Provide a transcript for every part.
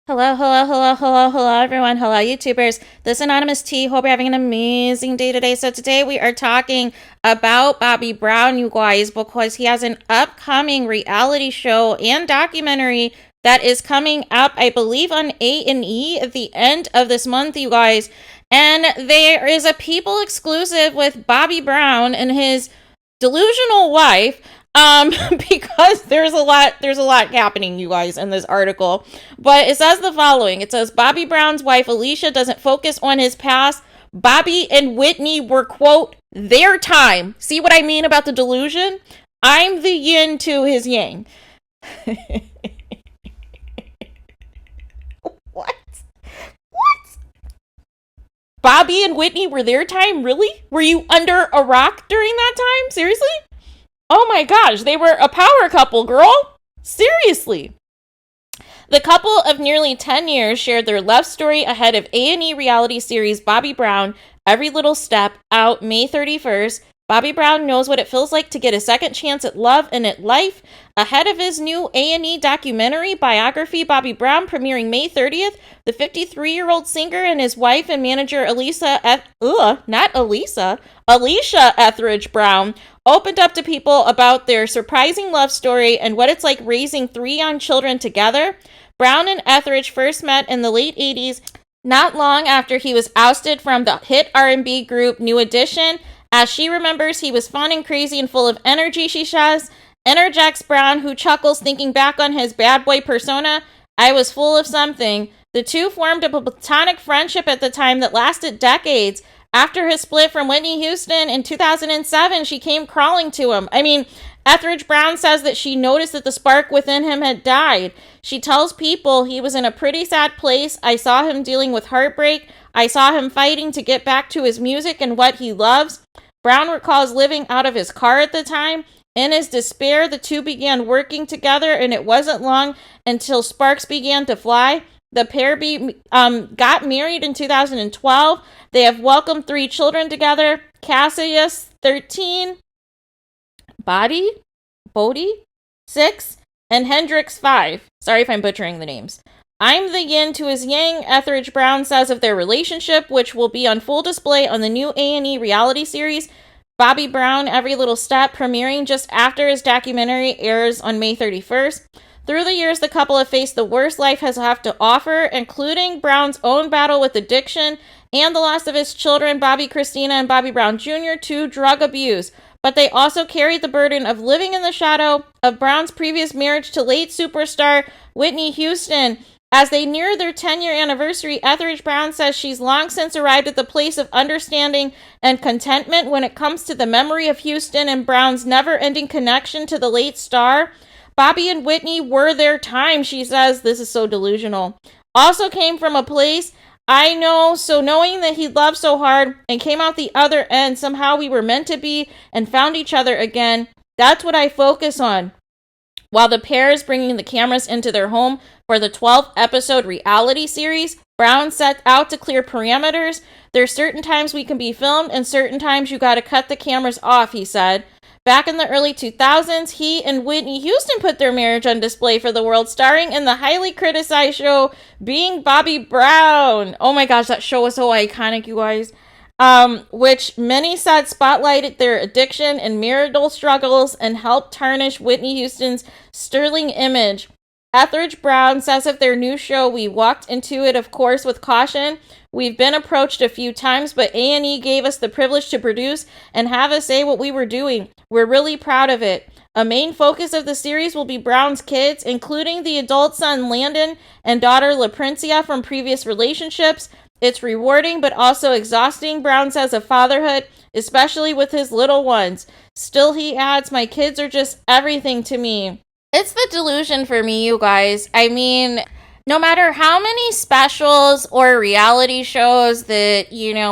Hello, everyone. Hello, YouTubers. This is Anonymous T. Hope you're having an amazing day today. So today we are talking about Bobby Brown, you guys, because he has an upcoming reality show and documentary that is coming up, I believe, on A&E at the end of this month, you guys. And there is a People exclusive with Bobby Brown and his delusional wife. Because there's a lot happening, you guys, in this article. But it says the following. It says, Bobby Brown's wife, Alicia, doesn't focus on his past. Bobby and Whitney were, quote, their time. See what I mean about the delusion? I'm the yin to his yang. What? Bobby and Whitney were their time? Really? Were you under a rock during that time? Seriously? Oh my gosh, they were a power couple, girl. Seriously. The couple of nearly 10 years shared their love story ahead of A&E reality series Bobby Brown, Every Little Step, out May 31st. Bobby Brown knows what it feels like to get a second chance at love and at life. Ahead of his new A&E documentary biography, Bobby Brown, premiering May 30th, the 53-year-old singer and his wife and manager Alicia Etheridge Brown opened up to people about their surprising love story and what it's like raising 3 young children together. Brown and Etheridge first met in the late 80s, not long after he was ousted from the hit R&B group New Edition. As she remembers, he was fun and crazy and full of energy, she says. Interjects Brown, who chuckles thinking back on his bad boy persona. I was full of something. The two formed a platonic friendship at the time that lasted decades. After his split from Whitney Houston in 2007, she came crawling to him. Etheridge Brown says that she noticed that the spark within him had died. She tells people he was in a pretty sad place. I saw him dealing with heartbreak. I saw him fighting to get back to his music and what he loves. Brown recalls living out of his car at the time. In his despair, the two began working together, and it wasn't long until sparks began to fly. The pair got married in 2012. They have welcomed 3 children together. Cassius, 13, Bodhi, 6, and Hendrix, 5. Sorry if I'm butchering the names. I'm the yin to his yang, Etheridge Brown says of their relationship, which will be on full display on the new A&E reality series Bobby Brown, Every Little Step, premiering just after his documentary airs on May 31st. Through the years, the couple have faced the worst life has have to offer, including Brown's own battle with addiction and the loss of his children, Bobby Christina and Bobby Brown Jr., to drug abuse. But they also carried the burden of living in the shadow of Brown's previous marriage to late superstar Whitney Houston. As they near their 10-year anniversary, Etheridge Brown says she's long since arrived at the place of understanding and contentment when it comes to the memory of Houston and Brown's never-ending connection to the late star. Bobby and Whitney were their time, she says. This is so delusional. Also came from a place I know, so knowing that he loved so hard and came out the other end, somehow we were meant to be and found each other again. That's what I focus on. While the pair is bringing the cameras into their home for the 12-episode reality series, Brown set out to clear parameters. There's certain times we can be filmed and certain times you gotta cut the cameras off, he said. Back in the early 2000s, he and Whitney Houston put their marriage on display for the world, starring in the highly criticized show Being Bobby Brown. Oh my gosh, that show was so iconic, you guys. Which many said spotlighted their addiction and marital struggles and helped tarnish Whitney Houston's sterling image. Etheridge Brown says of their new show, we walked into it, of course, with caution. We've been approached a few times, but A&E gave us the privilege to produce and have us say what we were doing. We're really proud of it. A main focus of the series will be Brown's kids, including the adult son Landon and daughter LaPrincia from previous relationships. It's rewarding, but also exhausting, Brown says, of fatherhood, especially with his little ones. Still, he adds, my kids are just everything to me. It's the delusion for me, you guys. No matter how many specials or reality shows that,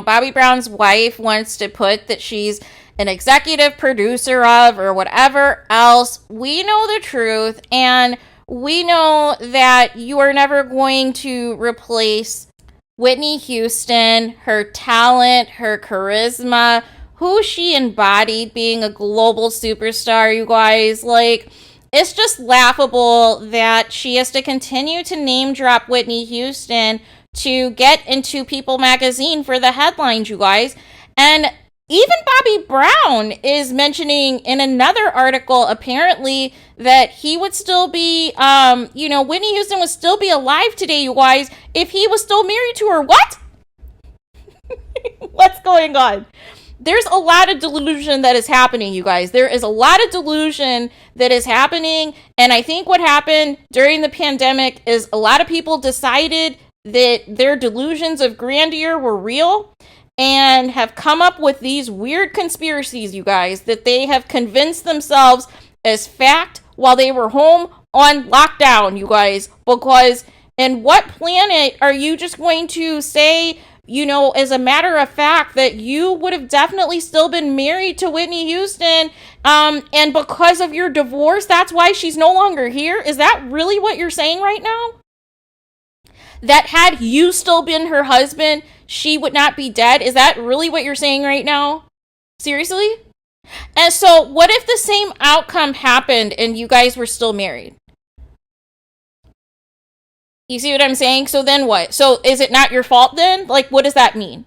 Bobby Brown's wife wants to put that she's an executive producer of or whatever else, we know the truth, and we know that you are never going to replace Whitney Houston, her talent, her charisma, who she embodied being a global superstar, you guys. it's just laughable that she has to continue to name drop Whitney Houston to get into People magazine for the headlines, you guys. And even Bobby Brown is mentioning in another article, apparently, that he would still be, Whitney Houston would still be alive today, you guys, if he was still married to her. What? What's going on? There's a lot of delusion that is happening, you guys. There is a lot of delusion that is happening. And I think what happened during the pandemic is a lot of people decided that their delusions of grandeur were real and have come up with these weird conspiracies, you guys, that they have convinced themselves as fact while they were home on lockdown, you guys. Because in what planet are you just going to say, as a matter of fact, that you would have definitely still been married to Whitney Houston, and because of your divorce, that's why she's no longer here? Is that really what you're saying right now? That had you still been her husband, she would not be dead? Is that really what you're saying right now? Seriously? And so what if the same outcome happened and you guys were still married? You see what I'm saying? So then what? So is it not your fault then? Like, what does that mean?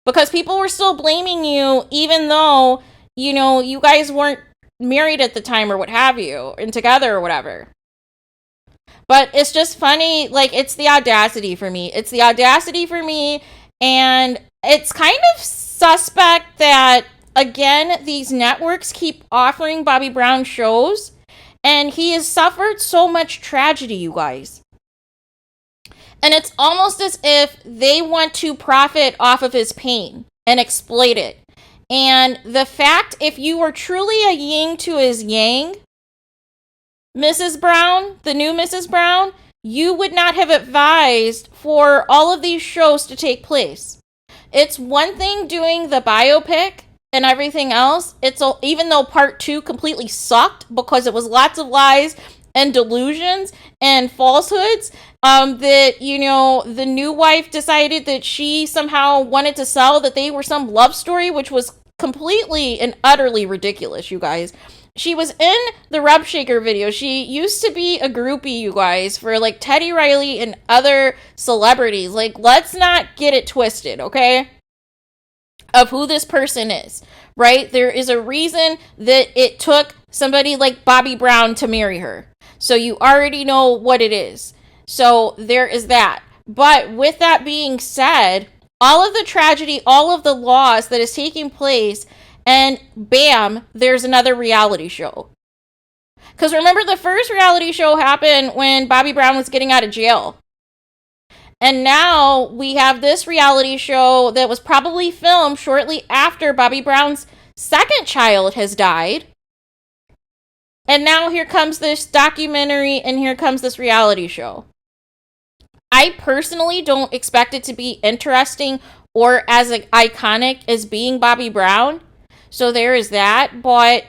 Because people were still blaming you even though, you guys weren't married at the time or what have you, and together or whatever. But it's just funny, like, it's the audacity for me. It's the audacity for me, and it's kind of suspect that, again, these networks keep offering Bobby Brown shows, and he has suffered so much tragedy, you guys. And it's almost as if they want to profit off of his pain and exploit it. And the fact, if you were truly a yin to his yang, Mrs. Brown, the new Mrs. Brown, you would not have advised for all of these shows to take place. It's one thing doing the biopic and everything else. Even though part 2 completely sucked because it was lots of lies and delusions and falsehoods, that, the new wife decided that she somehow wanted to sell, that they were some love story, which was completely and utterly ridiculous, you guys. She was in the Rub Shaker video. She used to be a groupie, you guys, for like Teddy Riley and other celebrities. Like, let's not get it twisted, okay? Of who this person is, right? There is a reason that it took somebody like Bobby Brown to marry her. So you already know what it is. So there is that. But with that being said, all of the tragedy, all of the loss that is taking place, and bam, there's another reality show. Because remember, the first reality show happened when Bobby Brown was getting out of jail. And now we have this reality show that was probably filmed shortly after Bobby Brown's second child has died. And now here comes this documentary and here comes this reality show. I personally don't expect it to be interesting or as iconic as being Bobby Brown. So there is that, but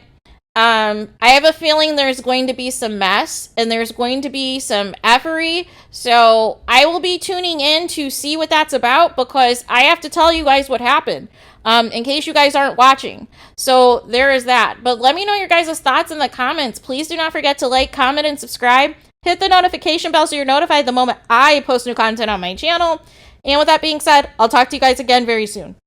I have a feeling there's going to be some mess and there's going to be some effery. So I will be tuning in to see what that's about because I have to tell you guys what happened in case you guys aren't watching. So there is that. But let me know your guys' thoughts in the comments. Please do not forget to like, comment, and subscribe. Hit the notification bell so you're notified the moment I post new content on my channel. And with that being said, I'll talk to you guys again very soon.